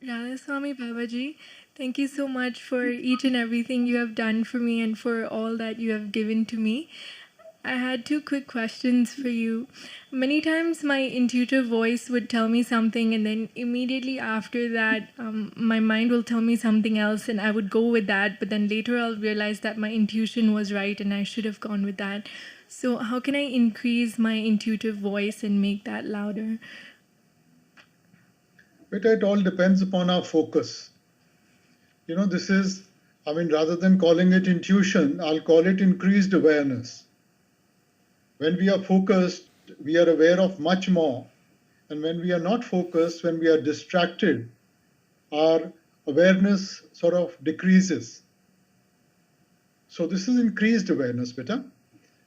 Radhaswami Babaji, thank you so much for each and everything you have done for me and for all that you have given to me. I had two quick questions for you. Many times my intuitive voice would tell me something, and then immediately after that, my mind will tell me something else, and I would go with that. But then later I'll realize that my intuition was right and I should have gone with that. So, how can I increase my intuitive voice and make that louder? But it all depends upon our focus. This is, rather than calling it intuition, I'll call it increased awareness. When we are focused, we are aware of much more. And when we are not focused, when we are distracted, our awareness sort of decreases. So this is increased awareness, beta.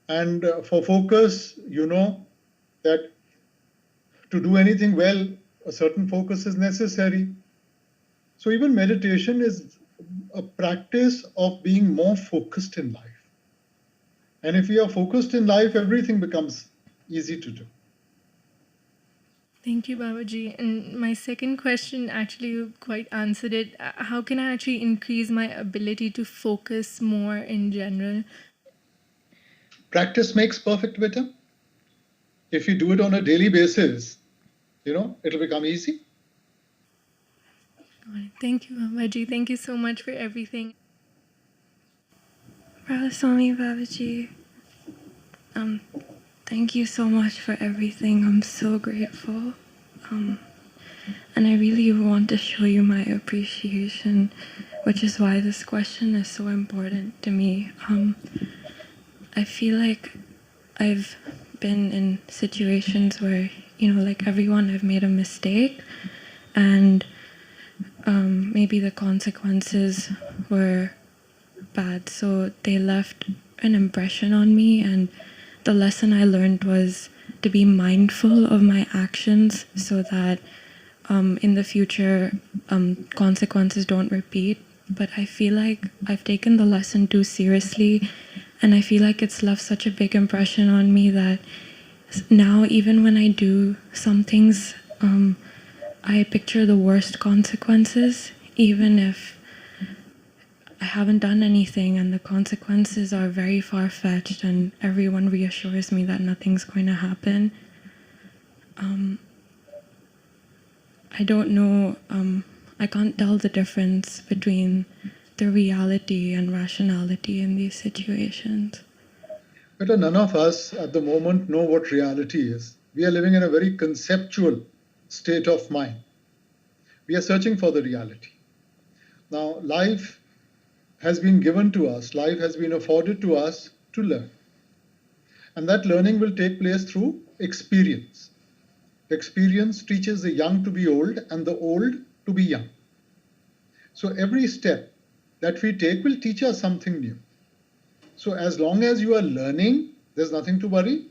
And for focus, you know that to do anything well, a certain focus is necessary. So even meditation is a practice of being more focused in life. And if we are focused in life, everything becomes easy to do. Thank you, Babaji. And my second question actually you quite answered it. How can I actually increase my ability to focus more in general? Practice makes perfect, beta. If you do it on a daily basis, it'll become easy. Thank you, Babaji. Thank you so much for everything. Radhaswami Babaji, thank you so much for everything. I'm so grateful. And I really want to show you my appreciation, which is why this question is so important to me. I feel like I've been in situations where, like everyone, I've made a mistake, and maybe the consequences were bad. So they left an impression on me, and the lesson I learned was to be mindful of my actions so that in the future consequences don't repeat. But I feel like I've taken the lesson too seriously, and I feel like it's left such a big impression on me that now even when I do some things, I picture the worst consequences, even if I haven't done anything and the consequences are very far-fetched and everyone reassures me that nothing's going to happen. I don't know, I can't tell the difference between the reality and rationality in these situations. But none of us at the moment know what reality is. We are living in a very conceptual state of mind. We are searching for the reality. Now, life has been given to us, life has been afforded to us to learn. And that learning will take place through experience. Experience teaches the young to be old and the old to be young. So every step that we take will teach us something new. So as long as you are learning, there's nothing to worry.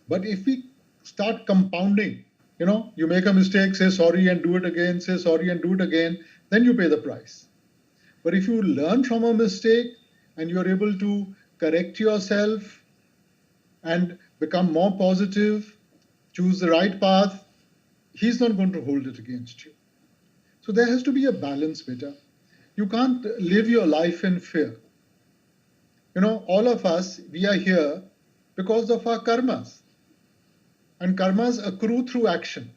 But if we start compounding, you make a mistake, say sorry and do it again, say sorry and do it again, then you pay the price. But if you learn from a mistake and you're able to correct yourself and become more positive, choose the right path, he's not going to hold it against you. So there has to be a balance, beta. You can't live your life in fear. All of us, we are here because of our karmas. And karmas accrue through action.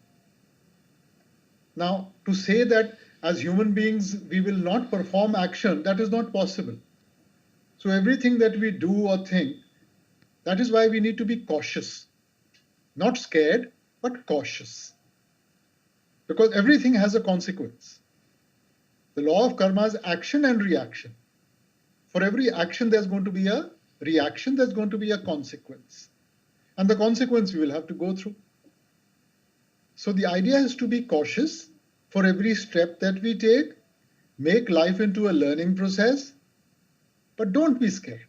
Now, to say that as human beings we will not perform action, that is not possible. So everything that we do or think, that is why we need to be cautious. Not scared, but cautious. Because everything has a consequence. The law of karma is action and reaction. For every action, there's going to be a reaction, there's going to be a consequence. And the consequence we will have to go through. So the idea is to be cautious for every step that we take, make life into a learning process, but don't be scared.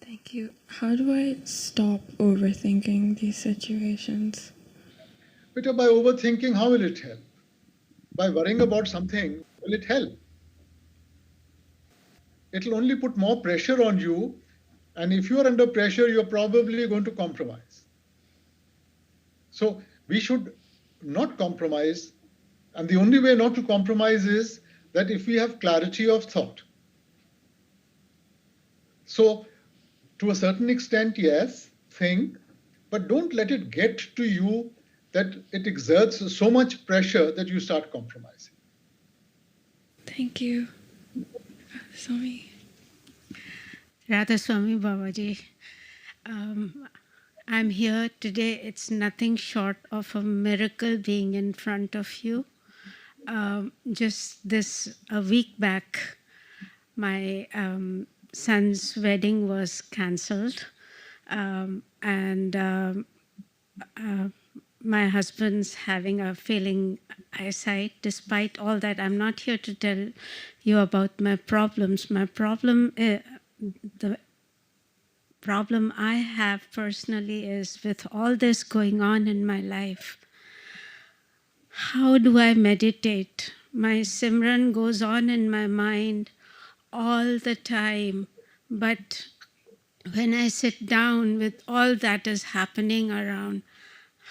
Thank you. How do I stop overthinking these situations? But by overthinking, how will it help? By worrying about something, will it help? It'll only put more pressure on you, and if you are under pressure, you're probably going to compromise. So we should not compromise And the only way not to compromise is that if we have clarity of thought. So, to a certain extent, yes, think, but don't let it get to you that it exerts so much pressure that you start compromising. Thank you, Swami. Radha Swami Babaji, I'm here today. It's nothing short of a miracle being in front of you. Just a week back, my son's wedding was cancelled, and my husband's having a failing eyesight. Despite all that, I'm not here to tell you about my problems. My problem, the problem I have personally is with all this going on in my life. How do I meditate? My Simran goes on in my mind all the time, but when I sit down with all that is happening around,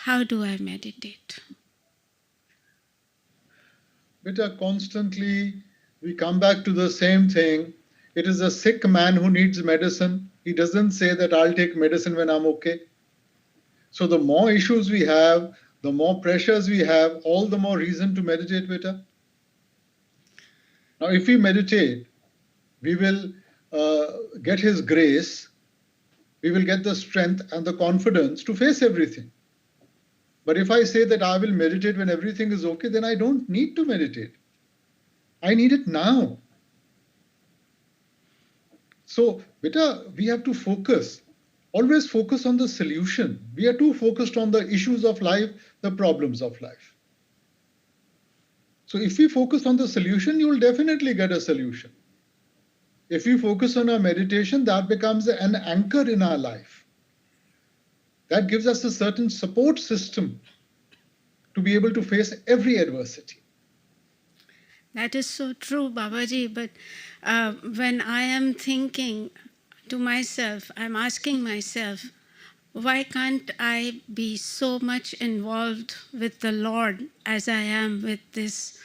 how do I meditate? Beta, constantly we come back to the same thing. It is a sick man who needs medicine. He doesn't say that I'll take medicine when I'm okay. So the more issues we have, the more pressures we have, all the more reason to meditate, beta. Now, if we meditate, we will get His grace, we will get the strength and the confidence to face everything. But if I say that I will meditate when everything is okay, then I don't need to meditate. I need it now. So, beta, we have to focus. Always focus on the solution. We are too focused on the issues of life, the problems of life. So if we focus on the solution, you will definitely get a solution. If we focus on our meditation, that becomes an anchor in our life. That gives us a certain support system to be able to face every adversity. That is so true, Babaji, but when I am thinking to myself, I'm asking myself, why can't I be so much involved with the Lord as I am with this,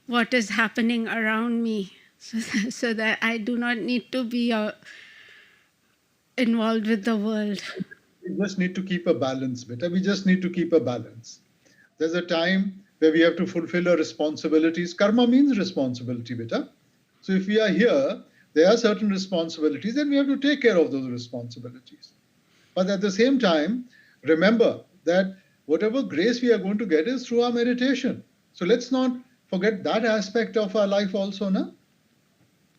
what is happening around me, so that I do not need to be involved with the world? We just need to keep a balance, beta. We just need to keep a balance. There's a time where we have to fulfill our responsibilities. Karma means responsibility, beta. So if we are here, there are certain responsibilities and we have to take care of those responsibilities. But at the same time, remember that whatever grace we are going to get is through our meditation. So let's not forget that aspect of our life also, na?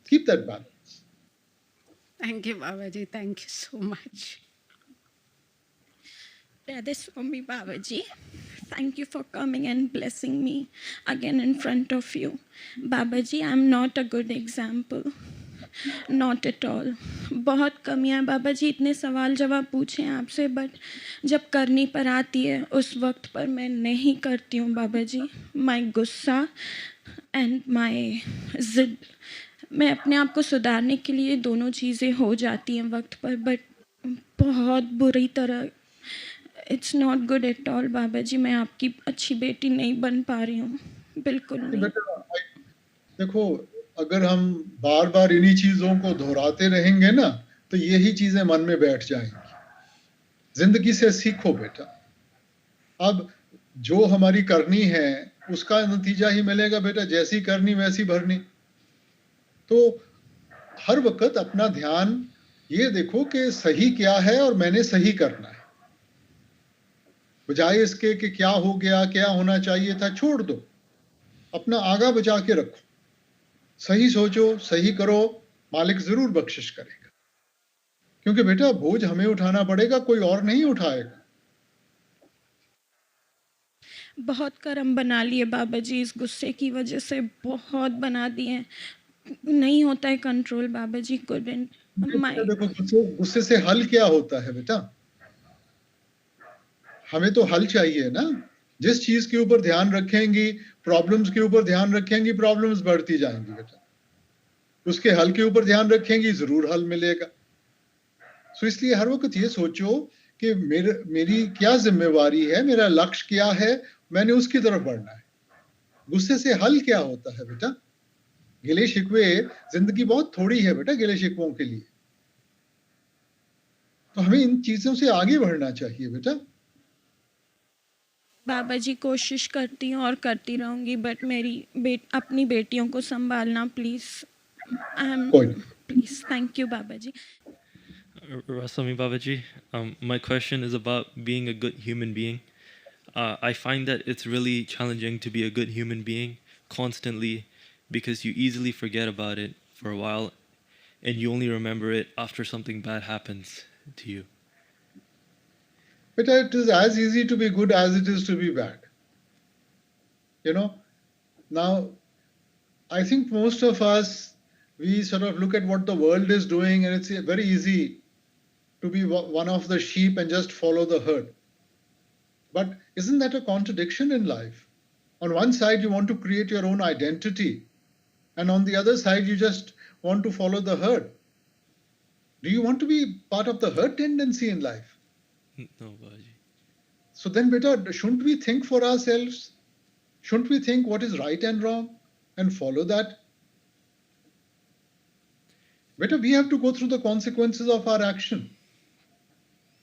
Keep that balance. Thank you, Babaji. Thank you so much. Radha Swami Babaji, thank you for coming and blessing me again in front of you. Babaji, I'm not a good example. Not at all. बहुत कमियाँ बाबाजी, इतने सवाल जवाब पूछे हैं आपसे, but जब करनी पर आती है उस वक्त पर मैं नहीं करती हूँ बाबाजी. माय गुस्सा एंड माय जिद, मैं अपने आप को सुधारने के लिए दोनों चीज़ें हो जाती हैं वक्त पर, बट बहुत बुरी तरह. It's not good at all बाबाजी. मैं आपकी अच्छी बेटी नहीं बन पा रही हूँ, बिल्कुल नहीं. देखो, अगर हम बार बार इन्हीं चीजों को दोहराते रहेंगे ना, तो यही चीजें मन में बैठ जाएंगी. जिंदगी से सीखो बेटा. अब जो हमारी करनी है उसका नतीजा ही मिलेगा बेटा. जैसी करनी वैसी भरनी. तो हर वक्त अपना ध्यान ये देखो कि सही क्या है और मैंने सही करना है, बजाय इसके कि क्या हो गया, क्या होना चाहिए था. छोड़ दो, अपना आगा बचा के रखो. सही सोचो, सही करो, मालिक जरूर बख्शिश करेगा. क्योंकि बेटा बोझ हमें उठाना पड़ेगा, कोई और नहीं उठाएगा. बहुत कर्म बना लिए बाबाजी, इस गुस्से की वजह से बहुत बना दिए. नहीं होता है कंट्रोल बाबाजी. देखो, गुस्से से हल क्या होता है बेटा? हमें तो हल चाहिए ना. जिस चीज के ऊपर ध्यान रखेंगी, प्रॉब्लम्स के ऊपर ध्यान रखेंगी, प्रॉब्लम्स बढ़ती जाएंगी बेटा. उसके हल के ऊपर ध्यान रखेंगी, जरूर हल मिलेगा. सो इसलिए हर वक्त ये सोचो कि मेरी क्या जिम्मेवारी है, मेरा लक्ष्य क्या है, मैंने उसकी तरफ बढ़ना है. गुस्से से हल क्या होता है बेटा? गिले शिकवे, जिंदगी बहुत थोड़ी है बेटा गिले शिकवों के लिए. तो हमें इन चीजों से आगे बढ़ना चाहिए बेटा. बाबा जी कोशिश करती हूँ और करती रहूँगी, बट मेरी अपनी बेटियों को संभालना प्लीज़. कोई नहीं. Please, thank you Baba ji. Rasami Babaji, my question is about being a good human being. I find that it's really challenging to be a good human being constantly because you easily forget about it for a while and you only remember it after something bad happens to you. Beta, it is as easy to be good as it is to be bad. You know, now I think most of us, we sort of look at what the world is doing and it's very easy to be one of the sheep and just follow the herd. But isn't that a contradiction in life? On one side, you want to create your own identity, and on the other side, you just want to follow the herd. Do you want to be part of the herd tendency in life? No, Babaji. So then, beta, shouldn't we think for ourselves? Shouldn't we think what is right and wrong and follow that? Beta, we have to go through the consequences of our action.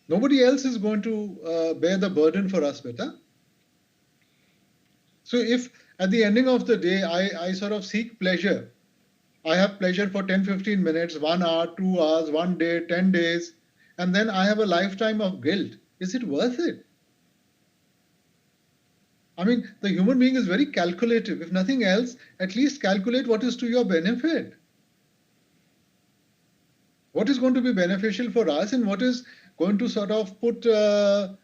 Nobody else is going to bear the burden for us, beta. So if at the ending of the day, I sort of seek pleasure, I have pleasure for 10, 15 minutes, 1 hour, 2 hours, 1 day, 10 days, and then I have a lifetime of guilt. Is it worth it? I mean, the human being is very calculative. If nothing else, at least calculate what is to your benefit. What is going to be beneficial for us and what is going to sort of put us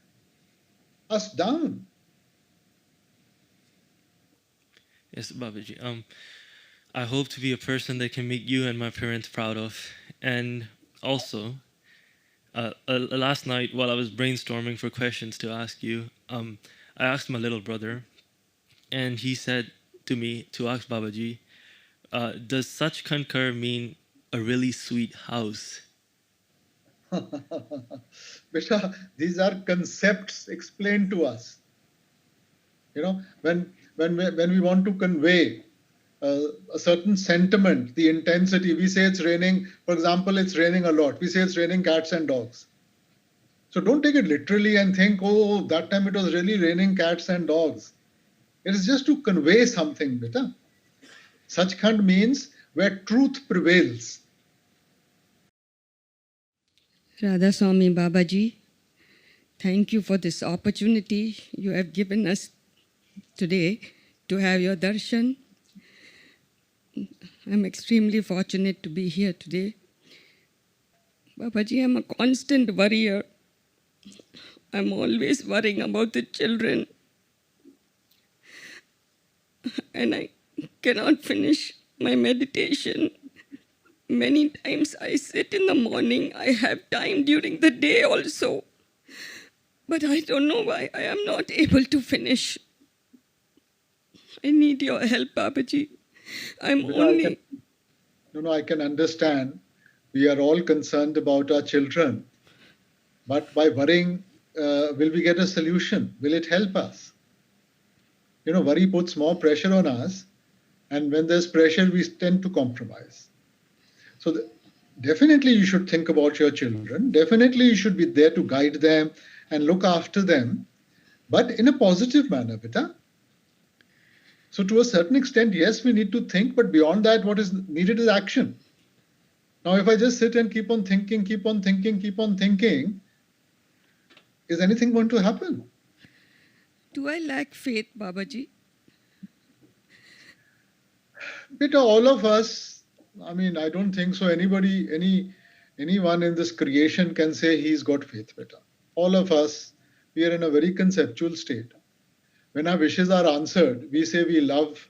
down. Yes, Babaji. I hope to be a person that can make you and my parents proud of. And also, last night while I was brainstorming for questions to ask you, I asked my little brother, and he said to me to ask Babaji, does Sach Khankar mean a really sweet house? Beta, these are concepts explained to us. You know, when we want to convey a certain sentiment, the intensity, we say it's raining, for example, it's raining a lot. We say it's raining cats and dogs. So don't take it literally and think, oh, that time it was really raining cats and dogs. It is just to convey something, beta. Sachkhand means where truth prevails. Radha Swami Babaji, thank you for this opportunity you have given us today to have your darshan. I'm extremely fortunate to be here today. Babaji, I'm a constant worrier. I'm always worrying about the children. And I cannot finish my meditation. Many times I sit in the morning, I have time during the day also. But I don't know why I am not able to finish. I need your help, Babaji. I can understand. We are all concerned about our children. But by worrying, will we get a solution? Will it help us? You know, worry puts more pressure on us. And when there's pressure, we tend to compromise. So definitely you should think about your children. Definitely you should be there to guide them and look after them, but in a positive manner, beta. So to a certain extent, yes, we need to think, but beyond that, what is needed is action. Now, if I just sit and keep on thinking, is anything going to happen? Do I lack faith, Babaji? Beta, all of us, I mean, I don't think so. Anyone in this creation can say he's got faith, beta. All of us, we are in a very conceptual state. When our wishes are answered, we say we love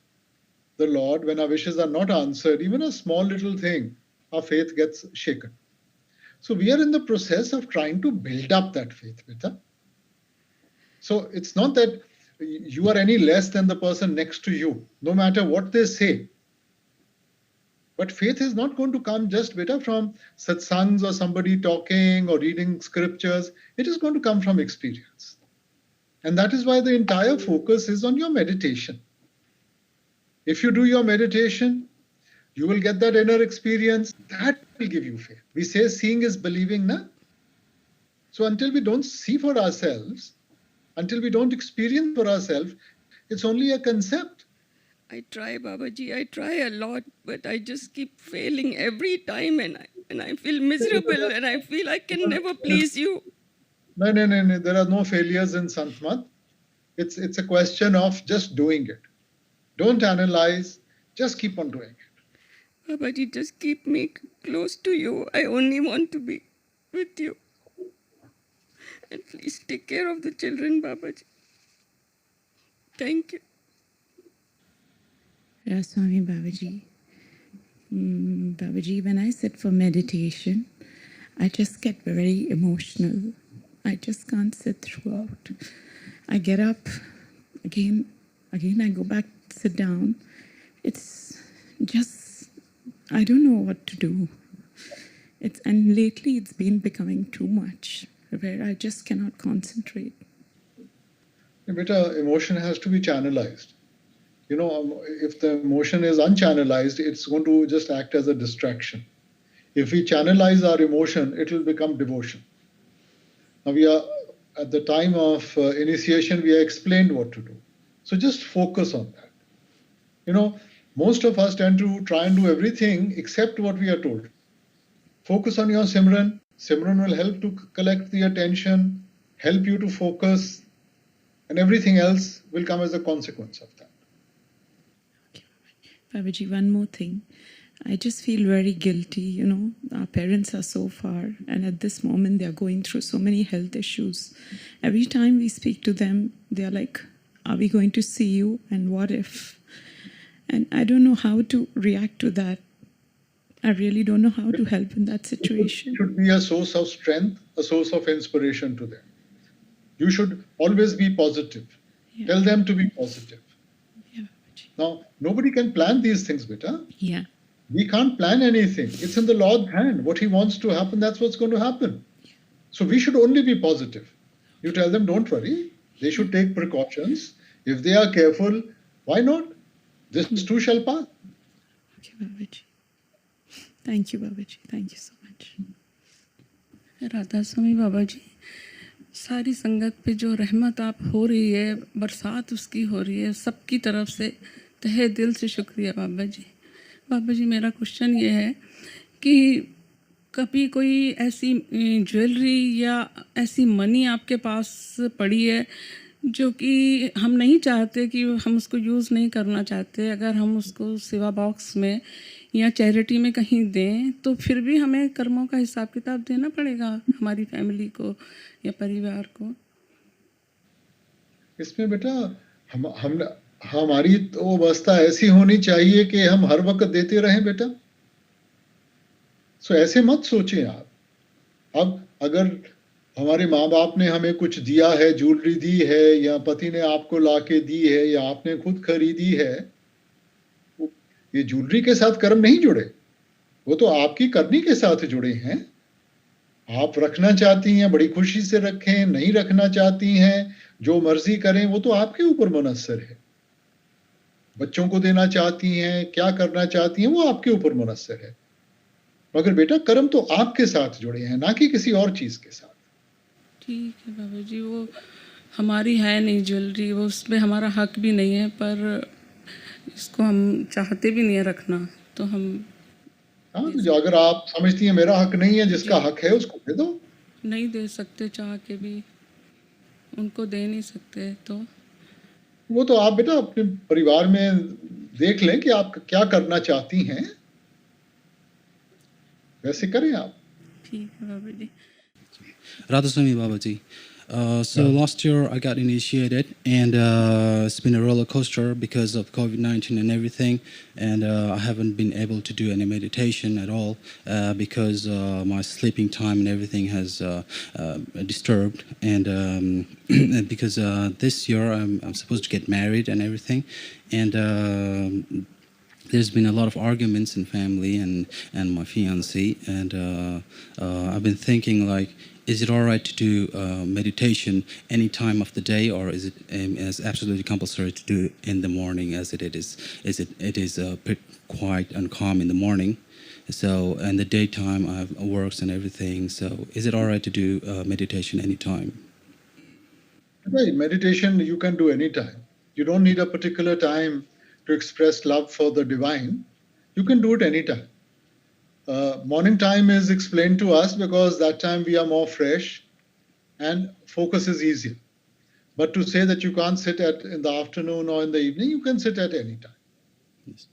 the Lord. When our wishes are not answered, even a small little thing, our faith gets shaken. So we are in the process of trying to build up that faith, beta. So it's not that you are any less than the person next to you, no matter what they say. But faith is not going to come just beta from satsangs or somebody talking or reading scriptures. It is going to come from experience. And that is why the entire focus is on your meditation. If you do your meditation, you will get that inner experience. That will give you faith. We say seeing is believing, na? So until we don't see for ourselves, until we don't experience for ourselves, it's only a concept. I try, Babaji, I try a lot, but I just keep failing every time, and I feel miserable, and I feel I can never please you. No. There are no failures in Santmat. It's a question of just doing it. Don't analyze, just keep on doing it. Babaji, just keep me close to you. I only want to be with you. And please take care of the children, Babaji. Thank you. Swami Babaji. Babaji, when I sit for meditation, I just get very emotional. I just can't sit throughout. I get up, again I go back, sit down. It's just, I don't know what to do. And lately it's been becoming too much, where I just cannot concentrate. Beta, emotion has to be channelized. If the emotion is unchannelized, it's going to just act as a distraction. If we channelize our emotion, it will become devotion. Now we are at the time of initiation, we are explained what to do. So just focus on that. Most of us tend to try and do everything except what we are told. Focus on your Simran. Simran will help to collect the attention, help you to focus, and everything else will come as a consequence of that. Okay, Babaji, one more thing. I just feel very guilty, Our parents are so far, and at this moment they are going through so many health issues. Every time we speak to them, they are like, are we going to see you? And what if? And I don't know how to react to that. I really don't know how to help in that situation. It should be a source of strength, a source of inspiration to them. You should always be positive. Yeah. Tell them to be positive. Yeah. Now, nobody can plan these things, beta. Yeah. We can't plan anything. It's in the Lord's hand. What He wants to happen, that's what's going to happen. So we should only be positive. You tell them, don't worry. They should take precautions. If they are careful, why not? This too shall pass. Okay, Babaji. Thank you, Babaji. Thank you so much. Radha Swami Baba ji, सारी संगत पे जो रहमत आप हो रही है, बरसात उसकी हो रही है, सबकी तरफ से तहे दिल से शुक्रिया बाबा जी। बाबा जी, मेरा क्वेश्चन ये है कि कभी कोई ऐसी ज्वेलरी या ऐसी मनी आपके पास पड़ी है जो कि हम नहीं चाहते, कि हम उसको यूज़ नहीं करना चाहते, अगर हम उसको सेवा बॉक्स में या चैरिटी में कहीं दें तो फिर भी हमें कर्मों का हिसाब किताब देना पड़ेगा हमारी फैमिली को या परिवार को? इसमें बेटा हमारी तो अवस्था ऐसी होनी चाहिए कि हम हर वक्त देते रहें बेटा। सो ऐसे मत सोचें आप। अब अगर हमारे माँ बाप ने हमें कुछ दिया है, ज्वेलरी दी है या पति ने आपको लाके दी है या आपने खुद खरीदी है, ये ज्वेलरी के साथ कर्म नहीं जुड़े, वो तो आपकी करनी के साथ जुड़े हैं। आप रखना चाहती हैं, बड़ी खुशी से रखें, नहीं रखना चाहती हैं, जो मर्जी करें, वो तो आपके ऊपर मुनस्सर है। बच्चों को देना चाहती हैं, क्या करना चाहती हैं, वो आपके ऊपर मुनस्सर है। मगर बेटा कर्म तो आपके साथ जुड़े हैं, ना कि किसी और चीज के साथ। ठीक है बाबा जी, वो हमारी है नहीं ज्वेलरी, वो उसमें हमारा हक भी नहीं है, पर इसको हम चाहते भी नहीं है रखना, तो हम तो अगर आप समझती हैं मेरा हक नहीं है, जिसका हक है उसको दे दो। नहीं दे सकते, चाह के भी उनको दे नहीं सकते, तो वो तो आप बेटा अपने परिवार में देख लें कि आप क्या करना चाहती हैं, वैसे करें आप। ठीक है बाबा जी। Radha Swami Babaji. So last year I got initiated, and it's been a roller coaster because of COVID-19 and everything, and I haven't been able to do any meditation at all because my sleeping time and everything has disturbed, and because this year I'm supposed to get married and everything, and there's been a lot of arguments in family and my fiancé, and I've been thinking, like, is it all right to do meditation any time of the day, or is it as absolutely compulsory to do in the morning, as it is? It is quiet and calm in the morning. So in the daytime, I have works and everything. So is it all right to do meditation anytime? Right, meditation you can do anytime. You don't need a particular time to express love for the divine. You can do it anytime. Morning time is explained to us because that time we are more fresh and focus is easier. But to say that you can't sit in the afternoon or in the evening, you can sit at any time. Yes.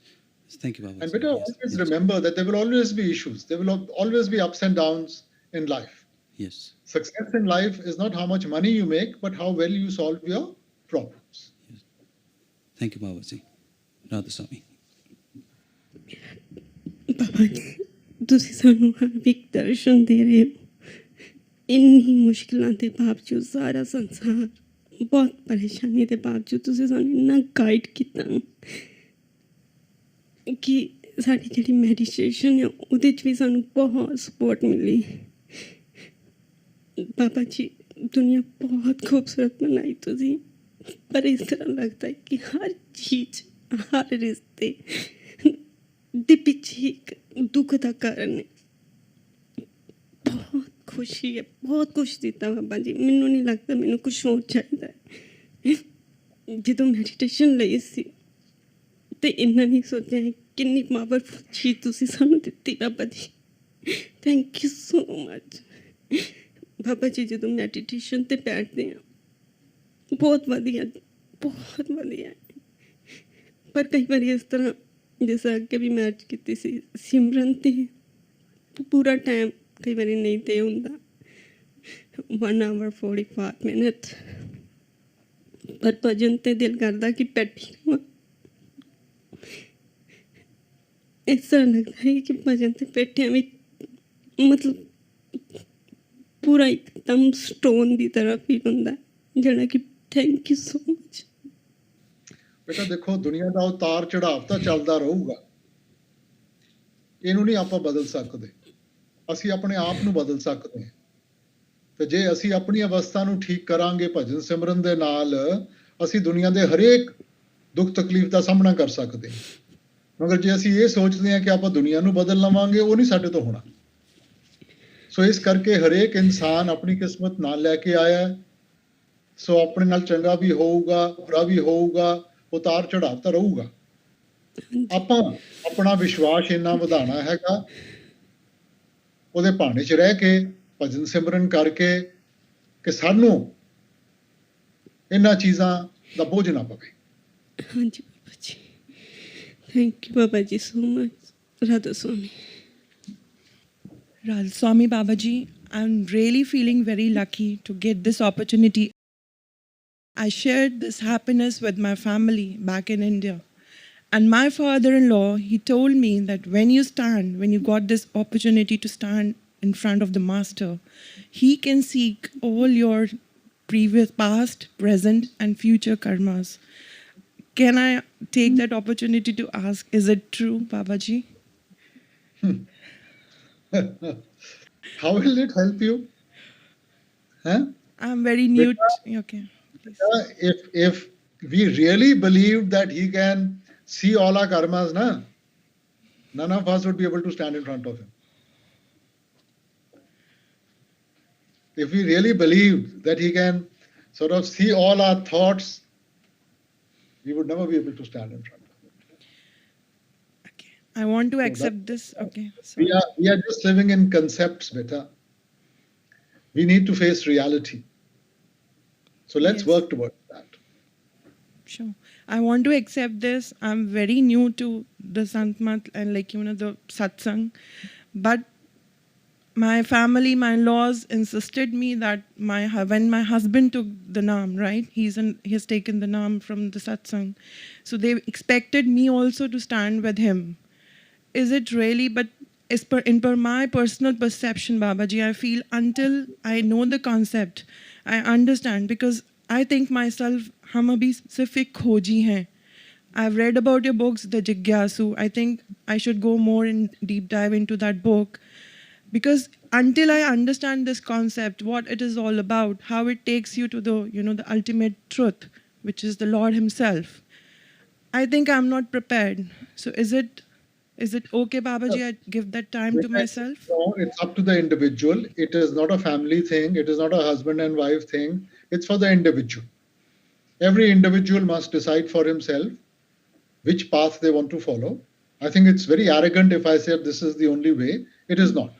Thank you, Baba. And better always remember that there will always be issues. There will always be ups and downs in life. Yes. Success in life is not how much money you make, but how well you solve your problems. Yes. Thank you, Babaji. Radha Swami. Baba ji ਤੁਸੀਂ ਸਾਨੂੰ ਹਰ ਇੱਕ ਦਰਸ਼ਨ ਦੇ ਰਹੇ ਹੋ। ਇੰਨੀ ਮੁਸ਼ਕਿਲਾਂ ਦੇ ਬਾਵਜੂਦ ਸਾਰਾ ਸੰਸਾਰ ਬਹੁਤ ਪਰੇਸ਼ਾਨੀ ਦੇ ਬਾਵਜੂਦ ਤੁਸੀਂ ਸਾਨੂੰ ਇੰਨਾ ਗਾਈਡ ਕੀਤਾ ਕਿ ਸਾਡੀ ਜਿਹੜੀ ਮੈਡੀਟੇਸ਼ਨ ਹੈ ਉਹਦੇ 'ਚ ਵੀ ਸਾਨੂੰ ਬਹੁਤ ਸਪੋਰਟ ਮਿਲੀ। ਬਾਬਾ ਜੀ ਦੁਨੀਆ ਬਹੁਤ ਖੂਬਸੂਰਤ ਬਣਾਈ ਤੁਸੀਂ, ਪਰ ਇਸ ਤਰ੍ਹਾਂ ਲੱਗਦਾ ਹੈ ਕਿ ਹਰ ਚੀਜ਼ ਹਰ ਰਿਸ਼ਤੇ ਦੇ ਪਿੱਛੇ ਇੱਕ ਦੁੱਖ ਦਾ ਕਾਰਨ ਹੈ। ਬਹੁਤ ਖੁਸ਼ੀ ਹੈ, ਬਹੁਤ ਕੁਛ ਦਿੱਤਾ ਬਾਬਾ ਜੀ। ਮੈਨੂੰ ਨਹੀਂ ਲੱਗਦਾ ਮੈਨੂੰ ਕੁਛ ਹੋਰ ਚਾਹੀਦਾ ਹੈ। ਜਦੋਂ ਮੈਡੀਟੇਸ਼ਨ ਲਈ ਸੀ ਤੇ ਇੰਨਾ ਨਹੀਂ ਸੋਚਿਆ ਕਿੰਨੀ ਪਾਵਰਫੁਲ ਚੀਜ਼ ਤੁਸੀਂ ਸਾਨੂੰ ਦਿੱਤੀ Baba ji. Thank you so much Baba ji. ਜਦੋਂ ਮੈਡੀਟੇਸ਼ਨ 'ਤੇ ਬੈਠਦੇ ਹਾਂ ਬਹੁਤ ਵਧੀਆ, ਬਹੁਤ ਵਧੀਆ। ਪਰ ਕਈ ਵਾਰੀ ਇਸ ਤਰ੍ਹਾਂ ਜਿਸ ਅੱਗੇ ਵੀ ਮੈਚ ਕੀਤੀ ਸੀ ਸਿਮਰਨ 'ਤੇ ਪੂਰਾ ਟਾਈਮ ਕਈ ਵਾਰੀ ਨਹੀਂ ਤੇ ਹੁੰਦਾ 1 hour 45 minutes, ਪਰ ਭਜਨ 'ਤੇ ਦਿਲ ਕਰਦਾ ਕਿ ਬੈਠੀ ਰਹਾਂ। ਇਸ ਤਰ੍ਹਾਂ ਲੱਗਦਾ ਹੈ ਕਿ ਭਜਨ 'ਤੇ ਬੈਠਿਆਂ ਵੀ ਮਤਲਬ ਪੂਰਾ ਇੱਕਦਮ ਸਟੋਨ ਦੀ ਤਰ੍ਹਾਂ ਫੀਲ ਹੁੰਦਾ ਜਿਹੜਾ ਕਿ ਥੈਂਕ ਯੂ ਸੋ ਮਚ। ਬੇਟਾ ਦੇਖੋ ਦੁਨੀਆ ਦਾ ਉਤਾਰ ਚੜਾਵ ਤਾਂ ਚੱਲਦਾ ਰਹੂਗਾ, ਇਹਨੂੰ ਨਹੀਂ ਆਪਾਂ ਬਦਲ ਸਕਦੇ। ਅਸੀਂ ਆਪਣੇ ਆਪ ਨੂੰ ਬਦਲ ਸਕਦੇ ਹਾਂ ਤੇ ਜੇ ਅਸੀਂ ਆਪਣੀ ਅਵਸਥਾ ਨੂੰ ਠੀਕ ਕਰਾਂਗੇ ਭਜਨ ਸਿਮਰਨ ਦੇ ਨਾਲ, ਅਸੀਂ ਦੁਨੀਆ ਦੇ ਹਰੇਕ ਦੁੱਖ ਤਕਲੀਫ ਦਾ ਸਾਹਮਣਾ ਕਰ ਸਕਦੇ ਹਾਂ। ਮਗਰ ਜੇ ਅਸੀਂ ਇਹ ਸੋਚਦੇ ਹਾਂ ਕਿ ਆਪਾਂ ਦੁਨੀਆ ਨੂੰ ਬਦਲ ਲਵਾਂਗੇ, ਉਹ ਨਹੀਂ ਸਾਡੇ ਤੋਂ ਹੋਣਾ। ਸੋ ਇਸ ਕਰਕੇ ਹਰੇਕ ਇਨਸਾਨ ਆਪਣੀ ਕਿਸਮਤ ਨਾਲ ਲੈ ਕੇ ਆਇਆ। ਸੋ ਆਪਣੇ ਨਾਲ ਚੰਗਾ ਵੀ ਹੋਊਗਾ, ਬੁਰਾ ਵੀ ਹੋਊਗਾ, ਉਤਾਰ ਚੜਾਵ ਤਾਂ ਰਹੂਗਾ। ਆਪਾਂ ਆਪਣਾ ਵਿਸ਼ਵਾਸ ਇੰਨਾ ਵਧਾਉਣਾ ਹੈਗਾ, ਉਹਦੇ ਭਾਣੇ 'ਚ ਰਹਿ ਕੇ ਭਜਨ ਸਿਮਰਨ ਕਰਕੇ ਕਿ ਸਾਨੂੰ ਇਹਨਾਂ ਚੀਜ਼ਾਂ ਦਾ ਬੋਝ ਨਾ ਪਵੇ। ਹਾਂਜੀ Baba ji, thank you Baba ji so much. Radha Swami. Radha Swami Babaji, I'm really feeling very lucky to get this opportunity. I shared this happiness with my family back in India. And my father-in-law, he told me that when you got this opportunity to stand in front of the master, he can seek all your previous, past, present, and future karmas. Can I take that opportunity to ask, is it true, Babaji? How will it help you? Huh? I'm very new. Okay. If we really believed that he can see all our karmas, none of us would be able to stand in front of him. If we really believed that he can sort of see all our thoughts, we would never be able to stand in front of him. I want to accept this. Okay. We are just living in concepts, beta. We need to face reality. So let's work towards that. Sure. I want to accept this. I'm very new to the Santmat and the satsang. But my family, my in-laws insisted me that when my husband took the naam, right? He has taken the naam from the satsang. So they expected me also to stand with him. Is it really? But in my personal perception, Babaji, I feel until I know the concept, I understand, because I think myself, hum abhi sirf ek khoji hain. I've read about your books, The Jigyasu. I think I should go more in deep dive into that book. Because until I understand this concept, what it is all about, how it takes you to the, the ultimate truth, which is the Lord himself, I think I'm not prepared. So is it okay, Babaji, I give that time to myself? No, it's up to the individual. It is not a family thing. It is not a husband and wife thing. It's for the individual. Every individual must decide for himself which path they want to follow. I think it's very arrogant if I say this is the only way. It is not.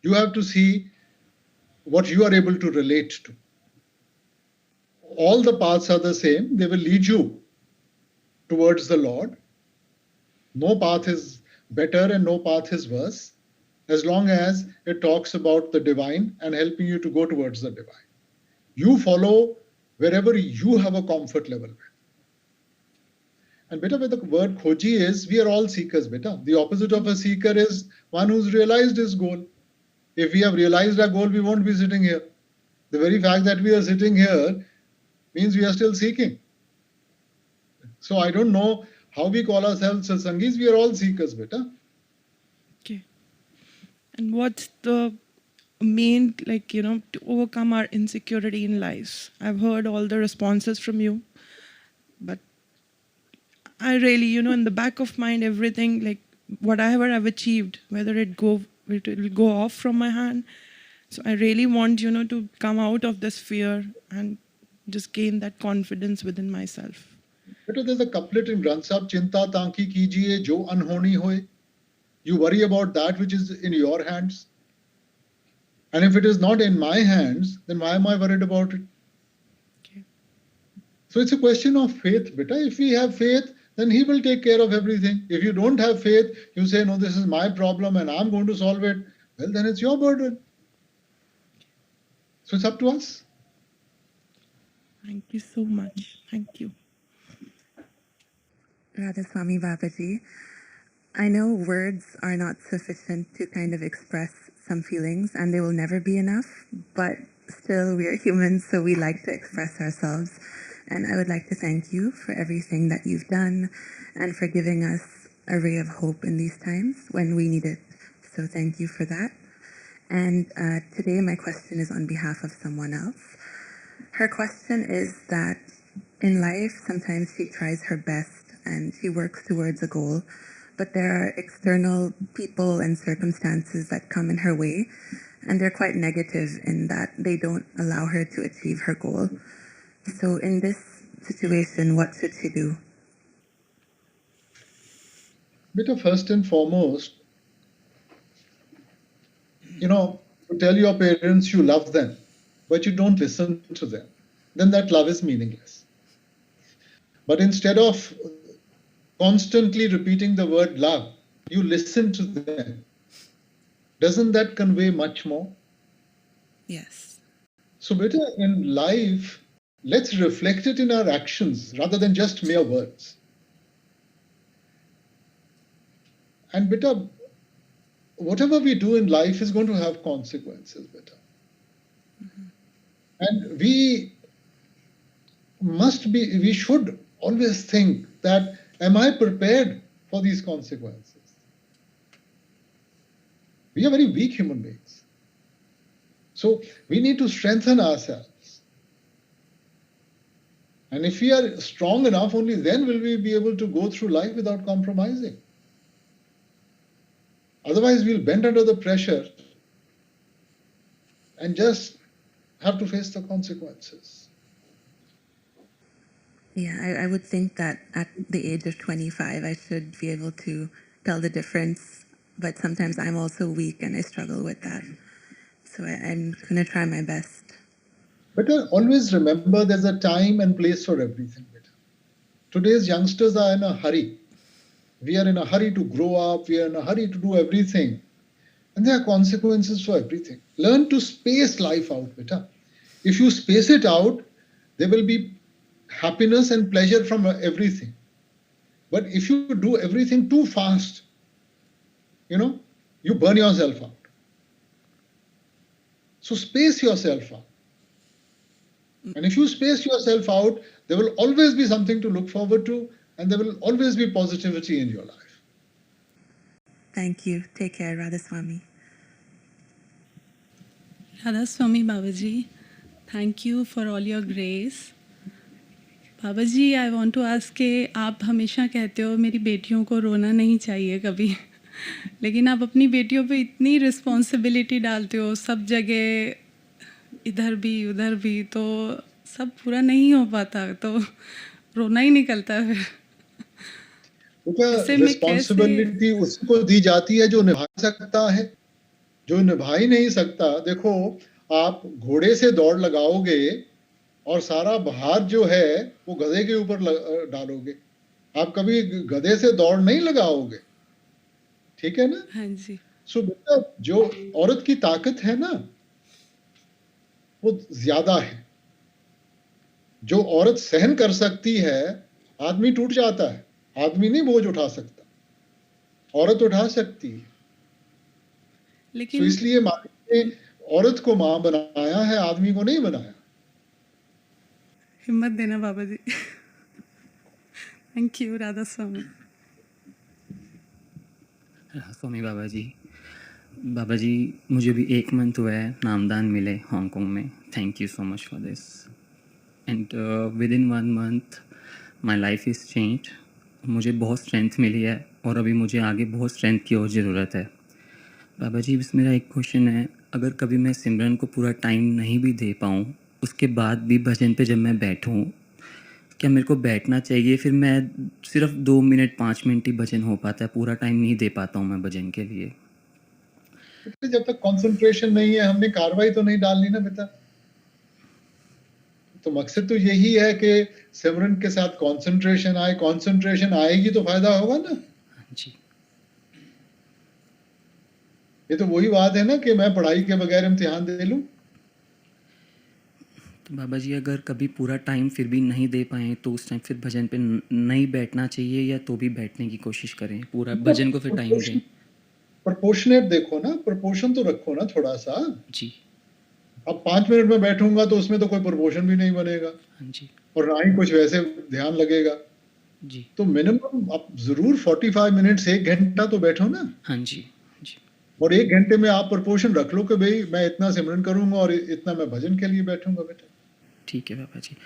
You have to see what you are able to relate to. All the paths are the same. They will lead you towards the Lord. No path is better and no path is worse, as long as it talks about the divine and helping you to go towards the divine. You follow wherever you have a comfort level with. And beta, with the word khoji is, we are all seekers, beta. The opposite of a seeker is one who's realized his goal. If we have realized our goal, we won't be sitting here. The very fact that we are sitting here means we are still seeking. So I don't know how we call ourselves satsangis. We are all seekers, beta. Okay. And what's the main, to overcome our insecurity in life? I've heard all the responses from you, but I really, in the back of mind, everything, whatever I've achieved, whether it will go off from my hand. So I really want, to come out of this fear and just gain that confidence within myself. But there's a couplet in Granth Sahib, Chinta tanki kijiye jo anhoni hoye. You worry about that which is in your hands. And if it is not in my hands, then why am I worried about it? Okay. So it's a question of faith, beta. If we have faith, then he will take care of everything. If you don't have faith, you say, no, this is my problem and I'm going to solve it. Well, then it's your burden. So it's up to us. Thank you so much. Thank you. Radhaswami Babaji, I know words are not sufficient to kind of express some feelings, and they will never be enough, but still we are humans, so we like to express ourselves. And I would like to thank you for everything that you've done and for giving us a ray of hope in these times when we need it. So thank you for that. And today my question is on behalf of someone else. Her question is that in life, sometimes she tries her best and she works towards a goal, but there are external people and circumstances that come in her way, and they're quite negative in that they don't allow her to achieve her goal. So in this situation, what should she do? Beta, first and foremost, you tell your parents you love them, but you don't listen to them, then that love is meaningless. But instead of constantly repeating the word love, you listen to them. Doesn't that convey much more? Yes. So beta, in life, let's reflect it in our actions rather than just mere words. And beta, whatever we do in life is going to have consequences, beta. Mm-hmm. And we should always think that, am I prepared for these consequences? We are very weak human beings. So we need to strengthen ourselves. And if we are strong enough, only then will we be able to go through life without compromising. Otherwise, we'll bend under the pressure and just have to face the consequences. Yeah, I would think that at the age of 25, I should be able to tell the difference, but sometimes I'm also weak and I struggle with that. So I'm going to try my best. But always remember there's a time and place for everything. Today's youngsters are in a hurry. We are in a hurry to grow up. We are in a hurry to do everything. And there are consequences for everything. Learn to space life out, beta. If you space it out, there will be happiness and pleasure from everything. But if you do everything too fast, you burn yourself out. So space yourself out. And if you space yourself out, there will always be something to look forward to, and there will always be positivity in your life. Thank you. Take care, Radhaswami. Radha Swami Babaji, thank you for all your grace. Babaji, I want to ask कि आप हमेशा कहते हो मेरी बेटियों को रोना नहीं चाहिए कभी, लेकिन आप अपनी बेटियों पे इतनी रिस्पॉन्सिबिलिटी डालते हो सब जगह, इधर भी उधर भी, तो सब पूरा नहीं हो पाता, तो रोना ही निकलता है फिर। रिस्पॉन्सिबिलिटी उसको दी जाती है जो निभा सकता है, जो निभा ही नहीं सकता। देखो, आप घोड़े से दौड़ लगाओगे और सारा भार जो है वो गधे के ऊपर डालोगे, आप कभी गधे से दौड़ नहीं लगाओगे, ठीक है ना? हाँ जी। सो बेटा, जो औरत की ताकत है ना वो ज्यादा है। जो औरत सहन कर सकती है, आदमी टूट जाता है, आदमी नहीं बोझ उठा सकता, औरत उठा सकती है। लेकिन तो इसलिए माँ ने औरत को माँ बनाया है, आदमी को नहीं बनाया। हिम्मत देना बाबा जी। थैंक यू राधा स्वामी। स्वामी बाबा जी मुझे भी 1 मंथ हुआ है नामदान मिले हांगकांग में। Thank you so much for this and with in 1 month my life is change. मुझे बहुत स्ट्रेंथ मिली है और अभी मुझे आगे बहुत स्ट्रेंथ की और ज़रूरत है। बाबा जी बस मेरा एक क्वेश्चन है, अगर कभी मैं सिमरन को पूरा टाइम नहीं भी दे पाऊँ, उसके बाद भी भजन पे जब मैं बैठूँ, क्या मेरे को बैठना चाहिए? फिर मैं सिर्फ 2 मिनट 5 मिनट ही भजन हो पाता है, पूरा टाइम नहीं दे पाता हूँ मैं भजन के लिए। जब तक कंसंट्रेशन नहीं है, हमने कार्रवाई तो नहीं डालनी ना बेटा। तो मकसद तो यही है कि सिमरन के साथ कंसंट्रेशन आए। कंसंट्रेशन आएगी तो फायदा होगा ना जी। ये तो वही बात है ना कि मैं पढ़ाई के बगैर इम्तिहान दे लूं। तो बाबा जी अगर कभी पूरा टाइम फिर भी नहीं दे पाए तो उस टाइम फिर भजन पे नहीं बैठना चाहिए या तो भी बैठने की कोशिश करें, पूरा भजन को फिर टाइम दें? प्रोपोर्शनेट देखो ना, प्रोपोर्शन तो रखो ना थोड़ा सा जी। अब 5 मिनट में बैठूंगा तो उसमें तो कोई प्रोपोर्शन भी नहीं बनेगा। हाँ जी। और ना ही कुछ वैसे ध्यान लगेगा जी। तो मिनिमम आप जरूर 45 मिनट्स 1 घंटा तो बैठो ना। हाँ जी। और 1 घंटे में आप प्रोपोर्शन रख लो कि भाई मैं इतना सिमरन करूंगा और इतना मैं भजन के लिए बैठूंगा बेटा। ठीक है बाबा जी।